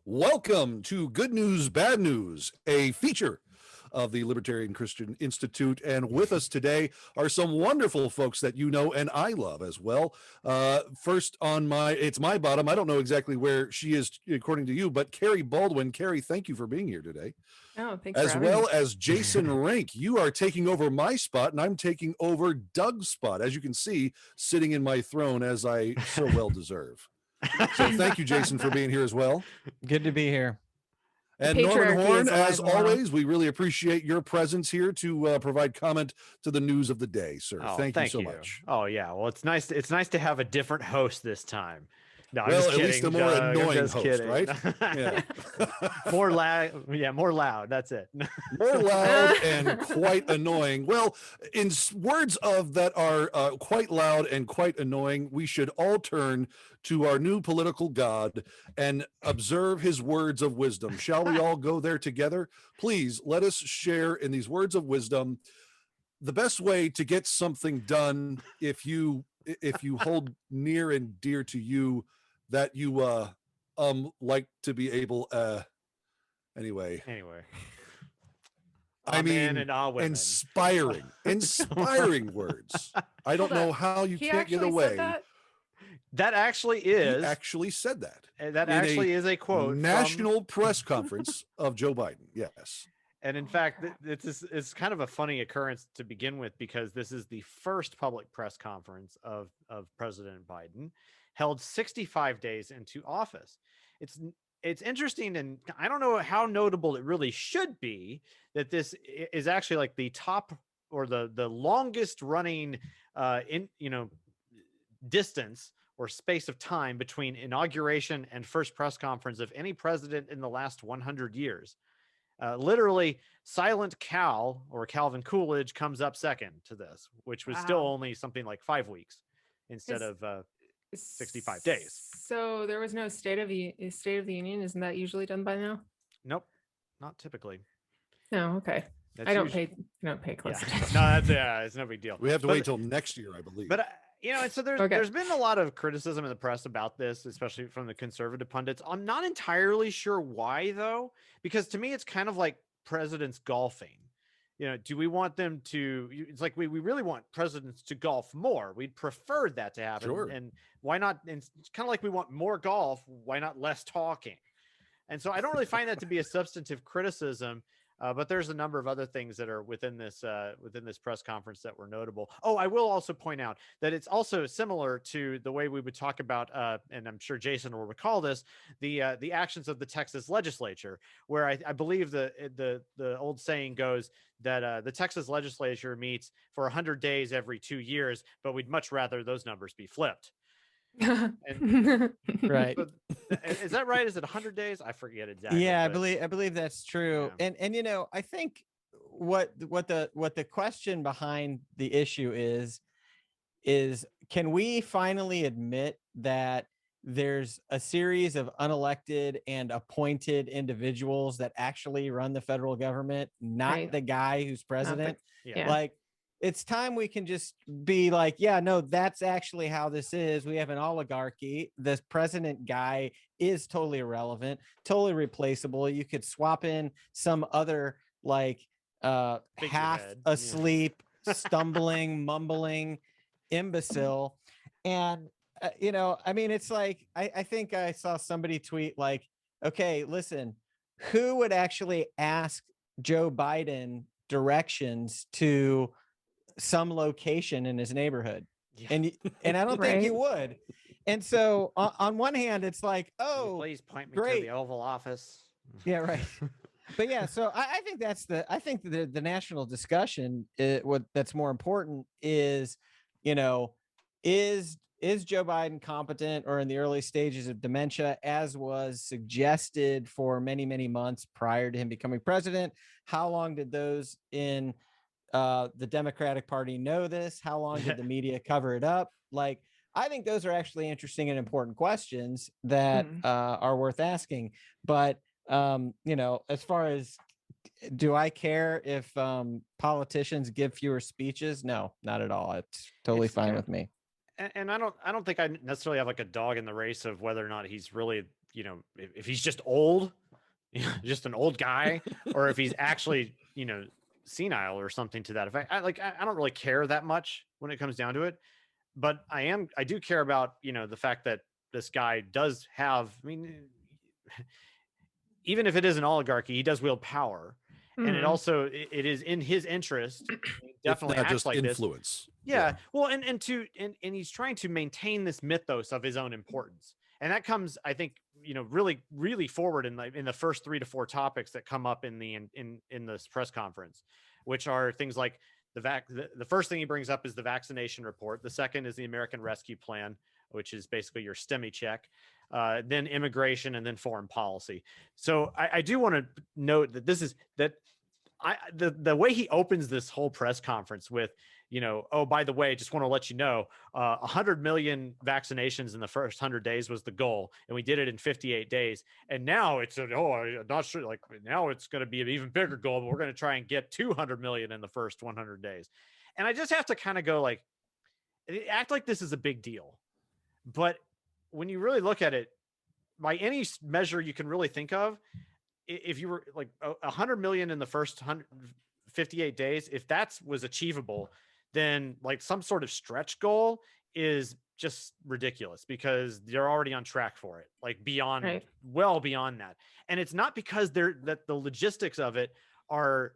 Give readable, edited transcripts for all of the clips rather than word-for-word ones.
Welcome to Good News, Bad News, a feature of the Libertarian Christian Institute. And with us today are some wonderful folks that you know and I love as well. First on it's my bottom. I don't know exactly where she is according to you, but Carrie Baldwin. Carrie, thank you for being here today. Oh, thanks as for having well me. as Jason Rink. You are taking over my spot, and I'm taking over Doug's spot, as you can see, sitting in my throne as I so well deserve. So thank you, Jason, for being here as well. Good to be here. And Norman Horn, as always, we really appreciate your presence here to provide comment to the news of the day, sir. Thank you so much. Oh yeah, well, it's nice to have a different host this time. No, I'm well, just at kidding, least a more annoying host, kidding. right? Yeah. More loud. Yeah, more loud. That's it. More loud and quite annoying. Well, in words of that are quite loud and quite annoying, we should all turn to our new political god and observe his words of wisdom. Shall we all go there together? Please let us share in these words of wisdom the best way to get something done if you hold near and dear to you that you like to be able anyway I mean, inspiring words. I don't know how you can't get away. That actually he actually said that. That actually is a quote. National press conference of Joe Biden. Yes. And in fact, it's kind of a funny occurrence to begin with, because this is the first public press conference of President Biden, held 65 days into office. It's interesting, and I don't know how notable it really should be that this is actually like the top or the longest running distance or space of time between inauguration and first press conference of any president in the last 100 years. Literally, Silent Cal or Calvin Coolidge comes up second to this, which was still only something like 5 weeks instead of 65 days. So there was no State of the Union. Isn't that usually done by now? Nope, not typically. No, okay. I don't pay close attention. No, it's no big deal. We have to wait till next year, I believe. But and so there's been a lot of criticism in the press about this, especially from the conservative pundits. I'm not entirely sure why, though, because to me it's kind of like presidents golfing. Do we want them to? It's like we really want presidents to golf more. We'd prefer that to happen. Sure. And why not? And it's kind of like we want more golf. Why not less talking? And so I don't really find that to be a substantive criticism. But there's a number of other things that are within this press conference that were notable. Oh, I will also point out that it's also similar to the way we would talk about, and I'm sure Jason will recall this, the actions of the Texas legislature, where I believe the old saying goes that the Texas legislature meets for 100 days every 2 years, but we'd much rather those numbers be flipped. Right. Is that right? Is it 100 days? I forget exactly. Yeah, I believe that's true. Yeah. And I think what the question behind the issue is can we finally admit that there's a series of unelected and appointed individuals that actually run the federal government, not the guy who's president? Like, it's time we can just be like, yeah, no, that's actually how this is. We have an oligarchy. This president guy is totally irrelevant, totally replaceable. You could swap in some other half asleep, stumbling, mumbling imbecile. And, it's like, I think I saw somebody tweet like, okay, listen, who would actually ask Joe Biden directions to some location in his neighborhood? And I don't think you would. And so on one hand, it's like, oh, please point me great to the Oval Office. Yeah, right. But yeah, so I think the national discussion, that's more important is, is Joe Biden competent or in the early stages of dementia, as was suggested for many, many months prior to him becoming president? How long did those in the Democratic Party know this? How long did the media cover it up? Like, I think those are actually interesting and important questions that are worth asking. But, as far as, do I care if politicians give fewer speeches? No, not at all. It's totally fine with me. And I don't think I necessarily have like a dog in the race of whether or not he's really if he's just old, just an old guy, or if he's actually, senile or something to that effect. I don't really care that much when it comes down to it, but I do care about, the fact that this guy does have, even if it is an oligarchy, he does wield power. And it also, it is in his interest, definitely not acts just like influence. this. Yeah. Well, and he's trying to maintain this mythos of his own importance. And that comes, I think, really, really forward in the first 3 to 4 topics that come up in this press conference, which are things like the first thing he brings up is the vaccination report. The second is the American Rescue Plan, which is basically your STEMI check, then immigration, and then foreign policy. So I do want to note that the way he opens this whole press conference with, oh, by the way, just want to let you know, 100 million vaccinations in the first 100 days was the goal, and we did it in 58 days. And now I'm not sure, like now it's going to be an even bigger goal, but we're going to try and get 200 million in the first 100 days. And I just have to kind of go like, act like this is a big deal. But when you really look at it, by any measure you can really think of, if you were like 100 million in the first 158 days, if that was achievable, then like some sort of stretch goal is just ridiculous, because they're already on track for it, like well beyond that. And it's not because that the logistics of it are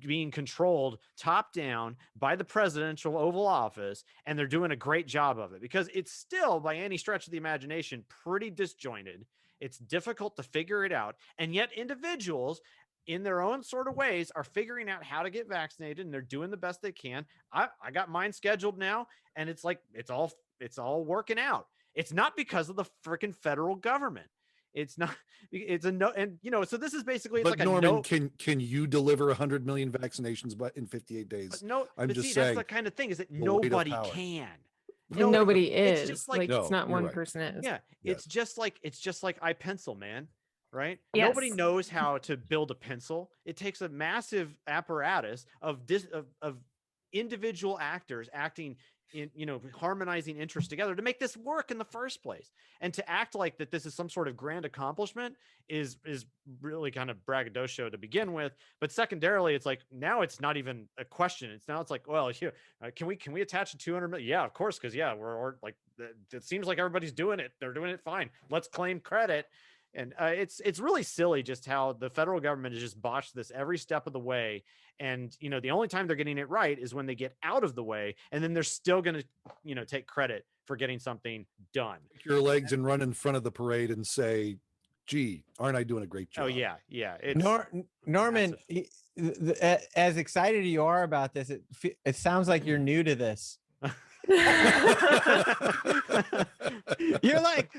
being controlled top down by the presidential Oval Office, and they're doing a great job of it, because it's still, by any stretch of the imagination, pretty disjointed. It's difficult to figure it out. And yet individuals in their own sort of ways are figuring out how to get vaccinated, and they're doing the best they can. I got mine scheduled now, and it's like, it's all working out. It's not because of the freaking federal government. It's not, it's a no. And, so this is basically, it's but like Norman, a no. can you deliver 100 million vaccinations in 58 days? But no, I'm but just see, saying, that's the kind of thing, is that the weight of nobody power. can. And nobody it's is just like, No, it's not you're one right. person is. Yeah, Yes. it's just like iPencil, man. Right? Yes. Nobody knows how to build a pencil. It takes a massive apparatus of individual actors acting in, harmonizing interests together to make this work in the first place. And to act like that this is some sort of grand accomplishment is really kind of braggadocio to begin with. But secondarily, it's like, now it's not even a question. It's like, well, here, can we attach a 200 million? Yeah, of course, because we're like, it seems like everybody's doing it. They're doing it fine. Let's claim credit. And it's really silly just how the federal government has just botched this every step of the way. And, the only time they're getting it right is when they get out of the way, and then they're still going to, take credit for getting something done. Take your legs and run in front of the parade and say, gee, aren't I doing a great job? Oh, yeah. Yeah. It's Norman, as excited as you are about this, it sounds like you're new to this. You're like,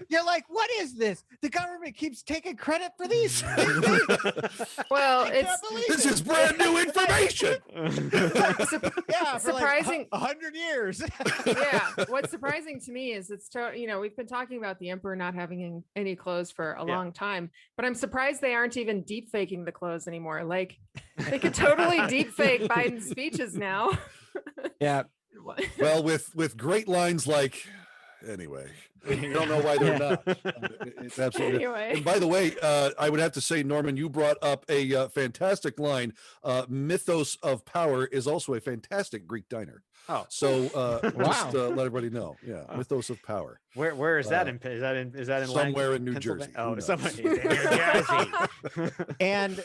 what is this? The government keeps taking credit for these. Well, this is brand new information. Yeah, for surprising. Like 100 years. Yeah, what's surprising to me is we've been talking about the emperor not having any clothes for a long time, but I'm surprised they aren't even deep faking the clothes anymore. Like, they could totally deep fake Biden's speeches now. Yeah. Well, with great lines like, anyway, I don't know why they're not. It's absolutely. Anyway. And by the way, I would have to say, Norman, you brought up a fantastic line. Mythos of power is also a fantastic Greek diner. Oh, so Wow. just let everybody know. Yeah, Mythos of power. Where is that in? Is that in somewhere in New Pennsylvania? Jersey? Oh, Who somewhere knows? in New Jersey. And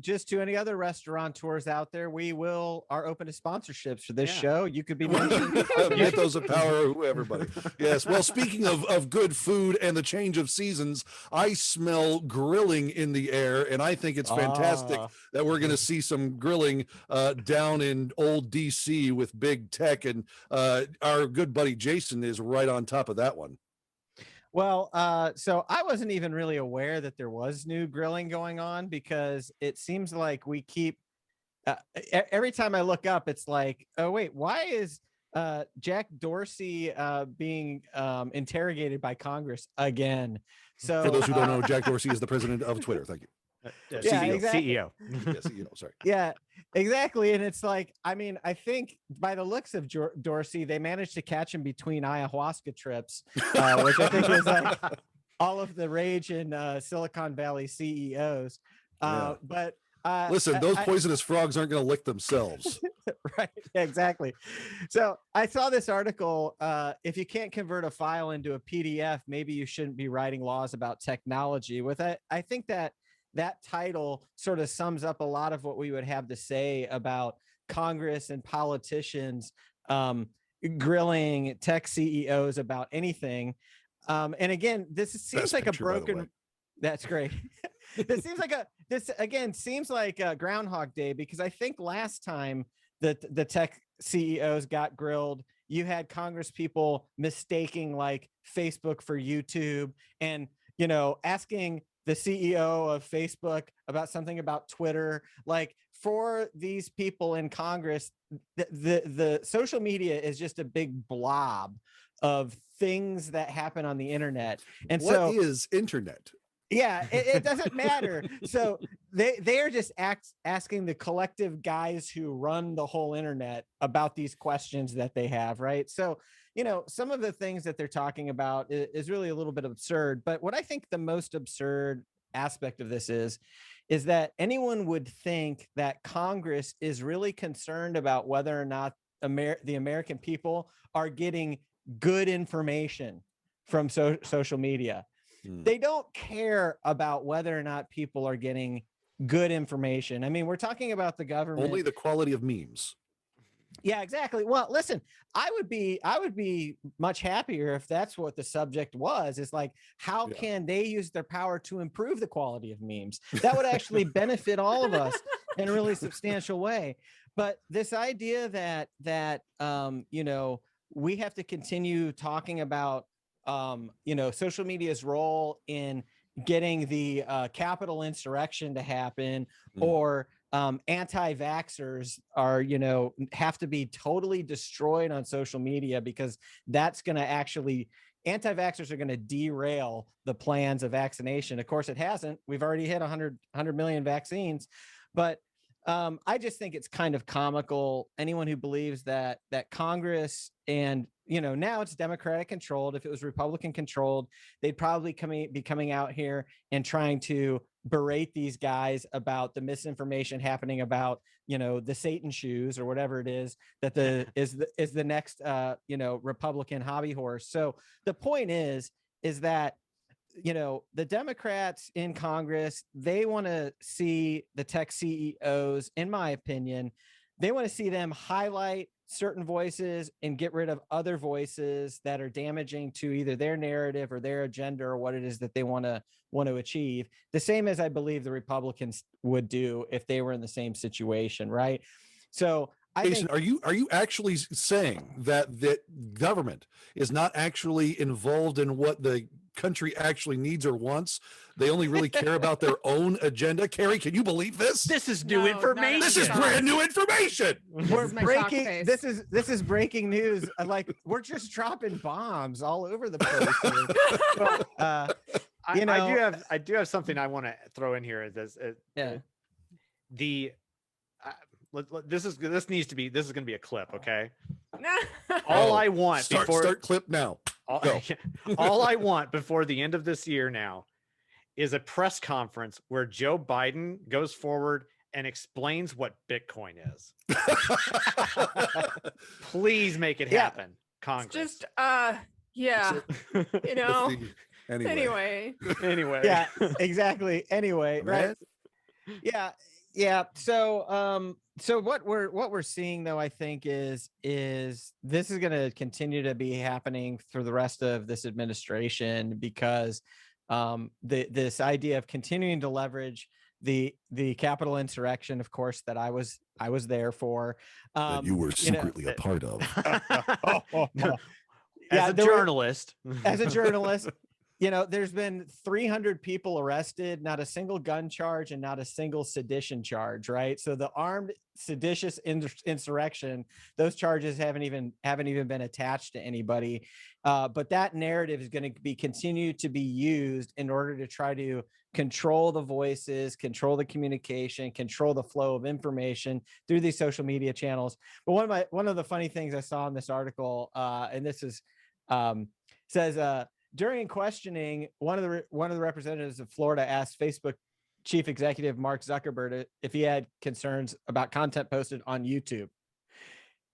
just to any other restaurateurs out there, we are open to sponsorships for this show. You could be mentioned. Mythos of power, who everybody. Yes. Well, speaking of good food and the change of seasons, I smell grilling in the air, and I think it's fantastic that we're going to see some grilling down in old DC with big tech, and our good buddy Jason is right on top of that one. Well, so I wasn't even really aware that there was new grilling going on, because it seems like we keep every time I look up, it's like, oh wait, why is Jack Dorsey being interrogated by Congress again? So for those who don't know, Jack Dorsey is the president of Twitter. Thank you. Yeah, CEO. exactly. CEO. Yeah, CEO. Sorry. Yeah, exactly. And it's like, I mean, I think by the looks of Dorsey, they managed to catch him between ayahuasca trips, which I think is like, all of the rage in Silicon Valley CEOs. Yeah. But Listen, those poisonous frogs aren't going to lick themselves. right, exactly. So I saw this article. If you can't convert a file into a PDF, maybe you shouldn't be writing laws about technology. With it, I think that title sort of sums up a lot of what we would have to say about Congress and politicians grilling tech CEOs about anything. And again, this seems Best like a picture, by the way. broken. That's great. This again seems like a Groundhog Day, because I think last time that the tech CEOs got grilled, you had Congress people mistaking like Facebook for YouTube, and asking the CEO of Facebook about something about Twitter. Like, for these people in Congress, the social media is just a big blob of things that happen on the internet. And what so is internet? yeah, it doesn't matter. So they are just asking the collective guys who run the whole internet about these questions that they have, right? So, some of the things that they're talking about is really a little bit absurd. But what I think the most absurd aspect of this is that anyone would think that Congress is really concerned about whether or not the American people are getting good information from social media. They don't care about whether or not people are getting good information. I mean, we're talking about the government. Only the quality of memes. Yeah, exactly. Well, listen, I would be much happier if that's what the subject was. Is like, how can they use their power to improve the quality of memes? That would actually benefit all of us in a really substantial way. But this idea that we have to continue talking about social media's role in getting the Capitol insurrection to happen, or anti-vaxxers are, have to be totally destroyed on social media, because that's going to actually, anti-vaxxers are going to derail the plans of vaccination. Of course, it hasn't. We've already hit 100 million vaccines, but I just think it's kind of comical. Anyone who believes that Congress, and now it's Democratic controlled. If it was Republican controlled, they'd probably be coming out here and trying to berate these guys about the misinformation happening about the Satan shoes or whatever it is that is the next Republican hobby horse. So the point is that the Democrats in Congress, they want to see the tech CEOs, in my opinion, they want to see them highlight certain voices and get rid of other voices that are damaging to either their narrative or their agenda or what it is that they want to achieve. The same as I believe the Republicans would do if they were in the same situation, right? So Jason, are you actually saying that government is not actually involved in what the country actually needs or wants? They only really care about their own agenda. Carrie, can you believe this? This is new information. This is brand new information. We're breaking. This is breaking news. Like, we're just dropping bombs all over the place. I do have something I want to throw in here. This is going to be a clip. Okay. All I want start clip now. All I want before the end of this year now is a press conference where Joe Biden goes forward and explains what Bitcoin is. Please make it happen, Congress. Just anyway. Yeah, exactly. Anyway, right? Yeah. So what we're seeing, though, I think is this is going to continue to be happening through the rest of this administration, because this idea of continuing to leverage the Capitol insurrection, of course, that I was there for, that you were secretly a part of. As a journalist, there's been 300 people arrested, not a single gun charge and not a single sedition charge, right? So the armed seditious insurrection, those charges haven't even been attached to anybody. But that narrative is going to be continued to be used in order to try to control the voices, control the communication, control the flow of information through these social media channels. But one of the funny things I saw in this article, and this is says during questioning, one of the representatives of Florida asked Facebook chief executive Mark Zuckerberg if he had concerns about content posted on YouTube.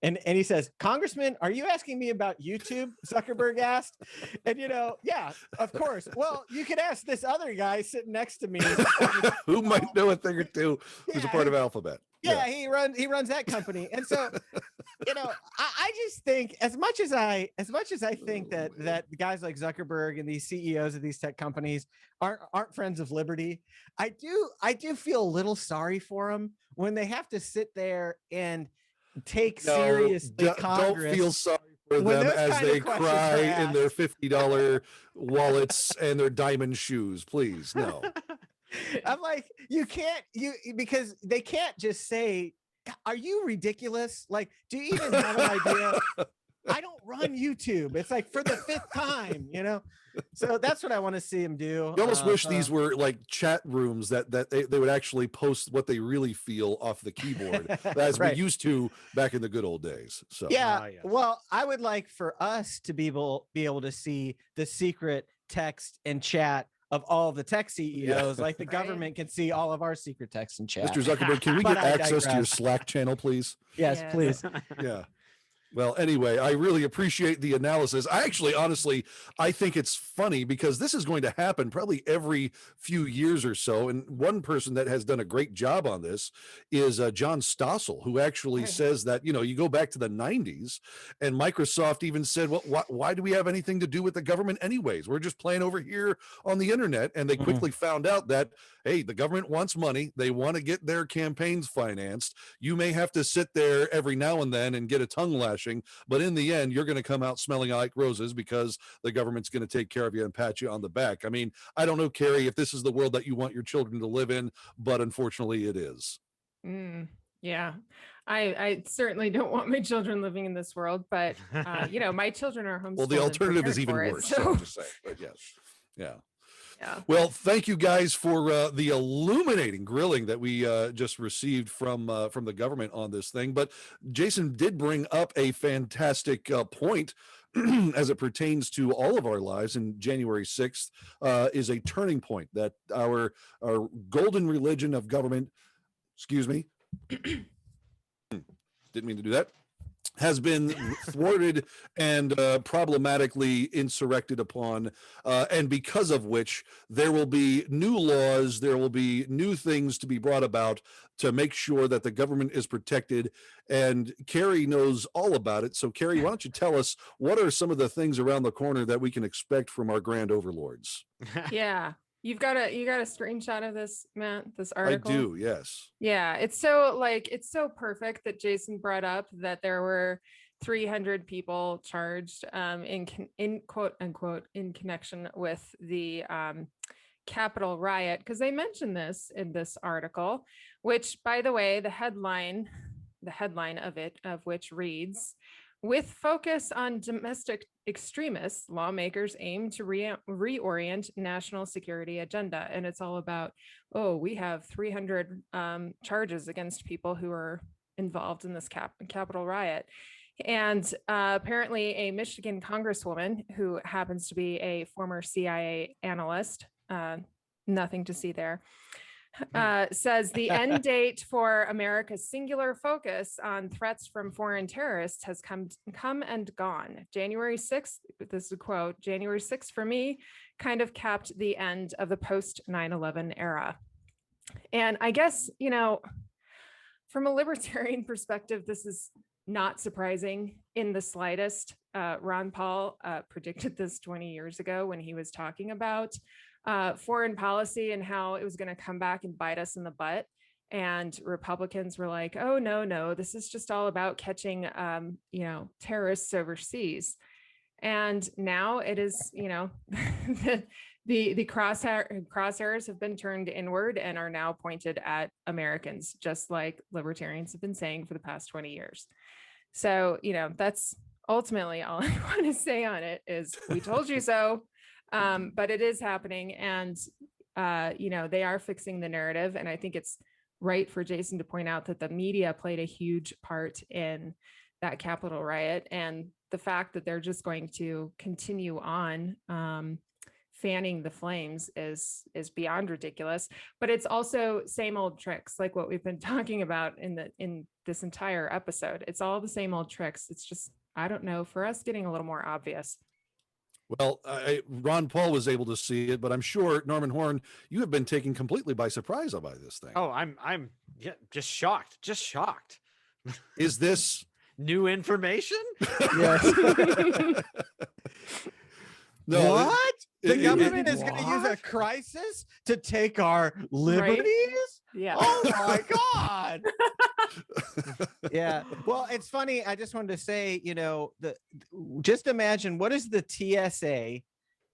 And he says, "Congressman, are you asking me about YouTube?" Zuckerberg asked. And, yeah, of course. Well, you could ask this other guy sitting next to me. Who might know a thing or two, who's a part of Alphabet. Yeah, he runs that company. And so, I just think as much as I think that guys like Zuckerberg and these CEOs of these tech companies aren't friends of liberty, I do feel a little sorry for them when they have to sit there and take seriously Congress. Don't feel sorry for them as they cry in their $50 wallets and their diamond shoes. Please, no. I'm like, because they can't just say, "Are you ridiculous? Like, do you even have an idea?" I don't run YouTube. It's like for the 5th time, So that's what I want to see him do. You almost wish these were like chat rooms that they would actually post what they really feel off the keyboard, as we used to back in the good old days. So yeah, well, I would like for us to be able to see the secret text and chat of all the tech CEOs, like the government can see all of our secret text and chat. Mr. Zuckerberg, can we get access to your Slack channel, please? Yes, please. Yeah. Well, anyway, I really appreciate the analysis. Honestly, I think it's funny because this is going to happen probably every few years or so. And one person that has done a great job on this is John Stossel, who actually says that, you go back to the 90s and Microsoft even said, well, why do we have anything to do with the government anyways? We're just playing over here on the internet. And they quickly found out that, hey, the government wants money. They want to get their campaigns financed. You may have to sit there every now and then and get a tongue lashing, but in the end, you're going to come out smelling like roses because the government's going to take care of you and pat you on the back. I mean, I don't know, Carrie, if this is the world that you want your children to live in, but unfortunately it is. Yeah, I certainly don't want my children living in this world, but my children are homeschooled. Well, the alternative is even worse. So I'm just saying, but yes. Yeah. Yeah. Well, thank you guys for the illuminating grilling that we just received from the government on this thing. But Jason did bring up a fantastic point as it pertains to all of our lives. And January 6th is a turning point that our golden religion of government, excuse me, didn't mean to do that, has been thwarted and problematically insurrected upon, and because of which there will be new laws, there will be new things to be brought about to make sure that the government is protected. And Carrie knows all about it. So Carrie, why don't you tell us what are some of the things around the corner that we can expect from our grand overlords? Yeah. You got a screenshot of this, Matt, this article? I do, yes. Yeah, it's so perfect that Jason brought up that there were 300 people charged in quote unquote in connection with the Capitol riot, because they mentioned this in this article, which, by the way, the headline of which reads, "With focus on domestic extremists, lawmakers aim to reorient national security agenda." And it's all about, we have 300 charges against people who are involved in this Capitol riot. And apparently a Michigan congresswoman who happens to be a former CIA analyst, nothing to see there, says the end date for America's singular focus on threats from foreign terrorists has come and gone. January 6th, this is a quote, "January 6th for me kind of capped the end of the post 9/11 era." And I guess, from a libertarian perspective, this is not surprising in the slightest. Ron Paul predicted this 20 years ago when he was talking about foreign policy and how it was going to come back and bite us in the butt. And Republicans were like, "Oh, no, this is just all about catching, terrorists overseas." And now it is, the crosshairs have been turned inward and are now pointed at Americans, just like libertarians have been saying for the past 20 years. So, that's ultimately all I want to say on it is we told you so. But it is happening, and they are fixing the narrative. And I think it's right for Jason to point out that the media played a huge part in that Capitol riot, and the fact that they're just going to continue on fanning the flames is beyond ridiculous. But it's also same old tricks, like what we've been talking about in this entire episode. It's all the same old tricks. It's just, I don't know, for us getting a little more obvious. Well, Ron Paul was able to see it, but I'm sure, Norman Horn, you have been taken completely by surprise by this thing. Oh, I'm just shocked. Is this New information? Yes. no? What? The government is going to use a What? crisis to take our liberties? Yeah. Oh my God. Yeah. Well, it's funny. I just wanted to say, just imagine, what is the TSA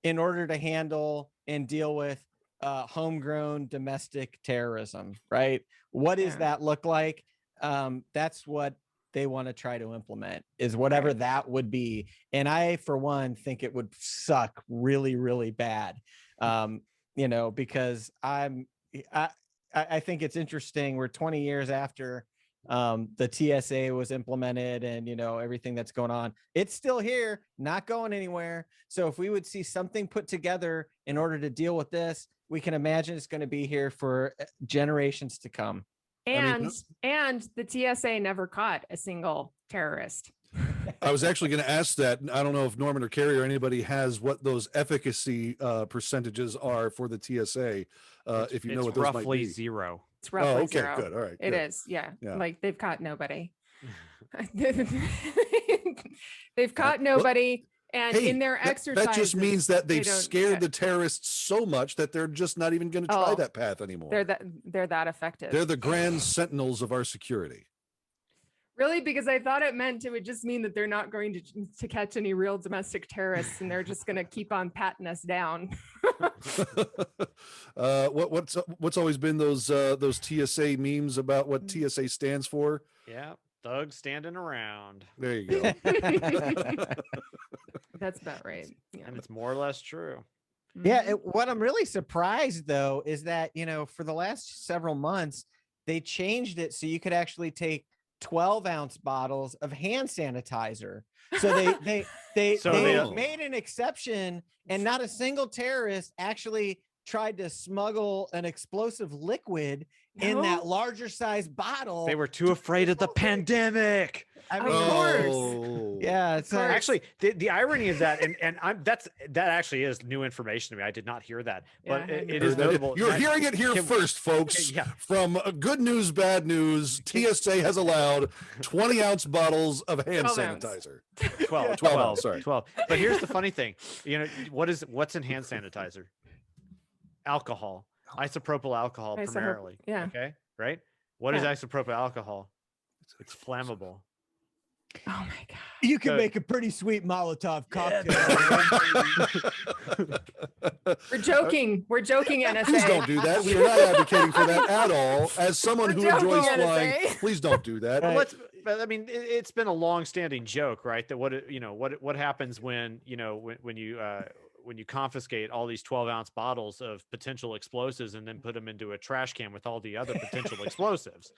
in order to handle and deal with homegrown domestic terrorism, right? What does Yeah. that look like? That's what they want to try to implement, is whatever Right. that would be. And I, for one, think it would suck really, really bad. Because I think it's interesting. We're 20 years after the TSA was implemented, and everything that's going on. It's still here, not going anywhere. So if we would see something put together in order to deal with this, we can imagine it's going to be here for generations to come. And the TSA never caught a single terrorist. I was actually going to ask that. I don't know if Norman or Carrie or anybody has what those efficacy percentages are for the TSA. If you know what those might roughly be. zero. It's roughly okay, zero. good. All right. It good. is, yeah. Yeah. Like they've caught nobody. They've caught nobody, and Hey, in their exercise, that just means that they've don't scared get- the terrorists so much that they're just not even going to try Oh, that path anymore. they're that effective. They're the grand sentinels of our security. Really, because I thought it meant it would just mean that they're not going to catch any real domestic terrorists, and they're just going to keep on patting us down. What's always been those TSA memes about what TSA stands for? Yeah, thugs standing around. There you go. That's about right. Yeah. And it's more or less true. Yeah. Mhm. What I'm really surprised, though, is that, for the last several months, they changed it so you could actually take 12-ounce bottles of hand sanitizer. So they made an exception, and not a single terrorist actually tried to smuggle an explosive liquid in No? that larger size bottle. They were too afraid of the pandemic. I Of mean, course. Oh. yeah, it's course. Actually, the irony is that, and that actually is new information to me. I did not hear that, but Yeah, I it hadn't is Heard that. notable. You're that- hearing it here can- first, folks. Yeah. From good news, bad news, TSA has allowed 20-ounce bottles of hand 12 ounce. sanitizer. 12, 12 ounce, sorry. 12. But here's the funny thing. What's in hand sanitizer? Alcohol. Isopropyl alcohol primarily. Yeah. Okay. Right. What is Yeah. isopropyl alcohol? It's flammable. Oh my god. you can So- make a pretty sweet Molotov cocktail. We're joking. We're joking, NSA. Please don't do that. We are not advocating for that at all. As someone who We're enjoys joking, flying, NSA. please don't do that. Right. But I mean, it's been a long-standing joke, right? That what happens when you confiscate all these 12-ounce bottles of potential explosives and then put them into a trash can with all the other potential explosives.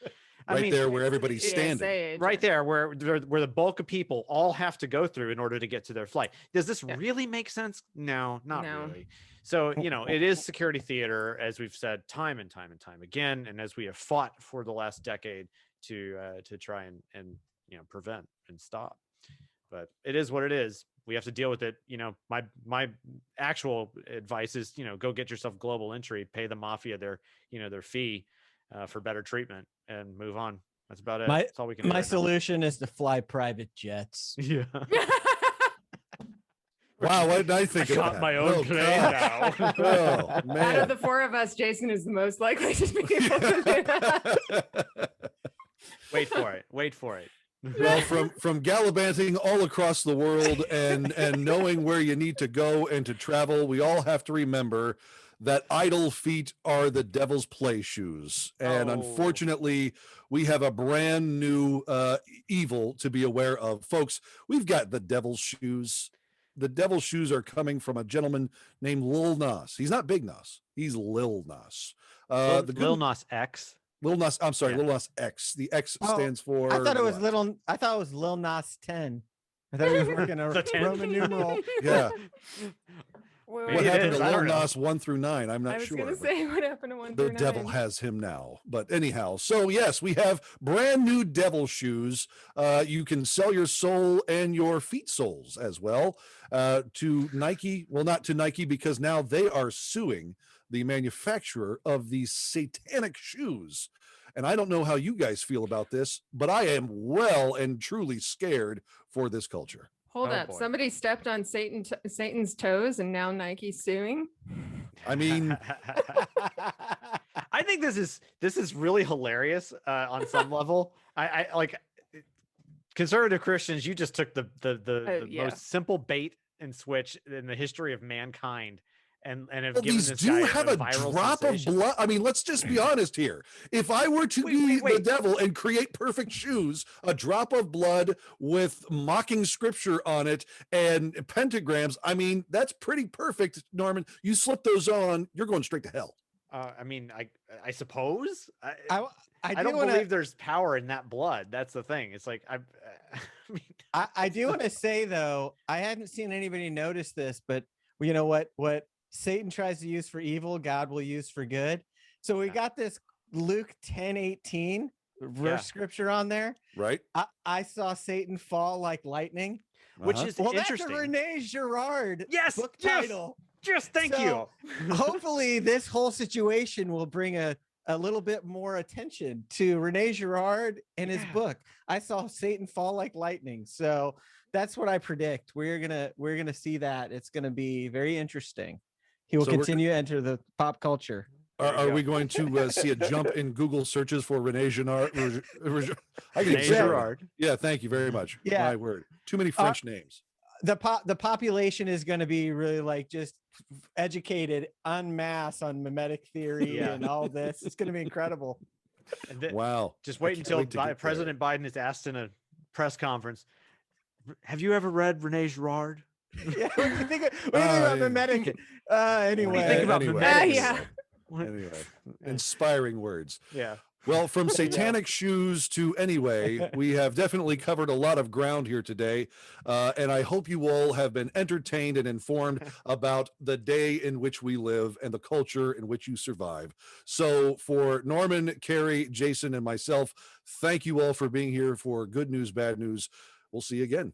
Right there where everybody's TSA standing. agent. Right there, where the bulk of people all have to go through in order to get to their flight. Does this Yeah. really make sense? No, not No. really. So it is security theater, as we've said time and time and time again, and as we have fought for the last decade to try and prevent and stop. But it is what it is. We have to deal with it. My actual advice is, go get yourself global entry, pay the mafia their fee for better treatment, and move on. That's about it. That's all we can do. My right now. solution is to fly private jets. Yeah. Wow, what did I think of got that? my own Oh, plane God. now. Oh, Out man. of the four of us, Jason is the most likely to be able to do that. Wait for it. Wait for it. Well, from gallivanting all across the world and knowing where you need to go and to travel, we all have to remember that idle feet are the devil's play shoes. And Oh. unfortunately, we have a brand new evil to be aware of. Folks, we've got the devil's shoes. The devil's shoes are coming from a gentleman named Lil Nas. He's not Big Nas. He's Lil Nas. Lil Nas X. Lil Nas. I'm sorry, Yeah. Lil Nas X. The X Oh, stands for. I thought it was what? I thought it was Lil Nas 10. I thought he was working a The 10? Roman numeral. Yeah. Wait, Maybe What it happened is, to I Lil don't know. Nas 1 through 9? I'm not I was sure. gonna but say what happened to 1 the through devil 9. has him now. But anyhow, so yes, we have brand new devil shoes. You can sell your soul and your feet soles as well to Nike. Well, not to Nike, because now they are suing the manufacturer of these satanic shoes. And I don't know how you guys feel about this, but I am well and truly scared for this culture. Hold Oh, up. boy. Somebody stepped on Satan's toes and now Nike's suing. I mean, I think this is really hilarious on some level. I like conservative Christians. You just took the Yeah. most simple bait and switch in the history of mankind, and have well, given these this do guy have a a viral drop sensation. of blood. I mean, let's just be honest here. If I were to be the wait. devil and create perfect shoes, a drop of blood with mocking scripture on it and pentagrams, I mean, that's pretty perfect, Norman. You slip those on, you're going straight to hell. I mean, I suppose. I do don't wanna- believe there's power in that blood. That's the thing. It's like I mean, I do want to say though, I hadn't seen anybody notice this, but you know what Satan tries to use for evil, God will use for good. So we Yeah. got this Luke 10:18 verse Yeah. scripture on there. Right? I saw Satan fall like lightning. which Uh-huh. is Well, interesting. that's a Renee Girard Yes, book yes. title. Just thank So, you. Hopefully this whole situation will bring a little bit more attention to Renee Girard and his Yeah. book. I saw Satan fall like lightning. So that's what I predict. We're gonna see that. It's gonna be very interesting. He will So we're- continue to enter the pop culture. There you Are go. we going to see a jump in Google searches for Renee Girard? I can Renee say that. Girard. Yeah, thank you very much. Yeah. My word. Too many French names. The population is going to be really like just educated en masse on mimetic theory Yeah. and all this. It's going to be incredible. And then- Wow. Just I wait can't until wait to get there. President Biden is asked in a press conference, have you ever read Renee Girard? Yeah, what do you think about mimetic? Anyway, think about anyway, mimetics? Yeah. Anyway, inspiring words. Yeah. Well, from satanic shoes to anyway, we have definitely covered a lot of ground here today. And I hope you all have been entertained and informed about the day in which we live and the culture in which you survive. So for Norman, Carrie, Jason, and myself, thank you all for being here for Good News, Bad News. We'll see you again.